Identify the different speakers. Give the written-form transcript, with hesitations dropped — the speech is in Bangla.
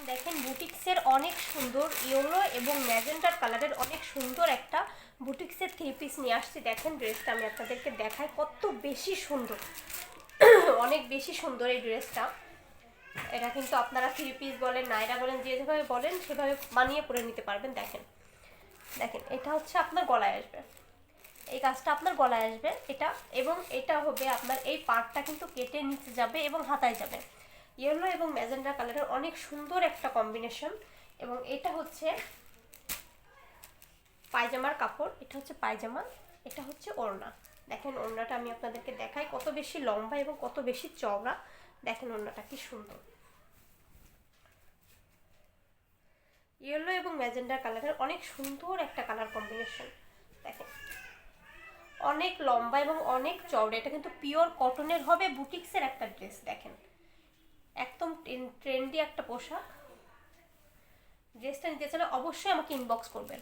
Speaker 1: দেখেন বুটিক্সের অনেক সুন্দর ইয়েলো এবং ম্যাজেন্টার কালারের অনেক সুন্দর একটা বুটিক্সের 3 পিস নিয়ে আসছি। দেখেন ড্রেসটা আমি আপনাদেরকে দেখাই, কত বেশি সুন্দর, অনেক বেশি সুন্দর এই ড্রেসটা। এটা কিন্তু আপনারা 3 পিস বলেন, নাইরা বলেন, যেভাবে বলেন সেভাবে বানিয়ে পরে নিতে পারবেন। দেখেন দেখেন এটা হচ্ছে আপনার গলায় আসবে, এই কাজটা আপনার গলায় আসবে এটা, এবং এটা হবে আপনার এই পার্টটা কিন্তু কেটে নিচে যাবে এবং হাতায় যাবে। ইয়েলো এবং ম্যাজেন্ডা কালারের অনেক সুন্দর একটা কম্বিনেশন। এবং এটা হচ্ছে পায়জামার কাপড়, এটা হচ্ছে পায়জামা, এটা হচ্ছে ওড়না। দেখেন ওড়নাটা আমি আপনাদেরকে দেখাই, কত বেশি লম্বা এবং কত বেশি চওড়া। দেখেন ওড়নাটা কি সুন্দর, ইয়েলো এবং ম্যাজেন্ডা কালারের অনেক সুন্দর একটা কালার কম্বিনেশন। দেখেন অনেক লম্বা এবং অনেক চওড়া, এটা কিন্তু পিওর কটনের হবে, বুটিক্সের একটা ড্রেস। দেখেন একদম ট্রেন্ডি একটা পোশাক। ড্রেসটা নিতে চাইলে অবশ্যই আমাকে ইনবক্স করবেন।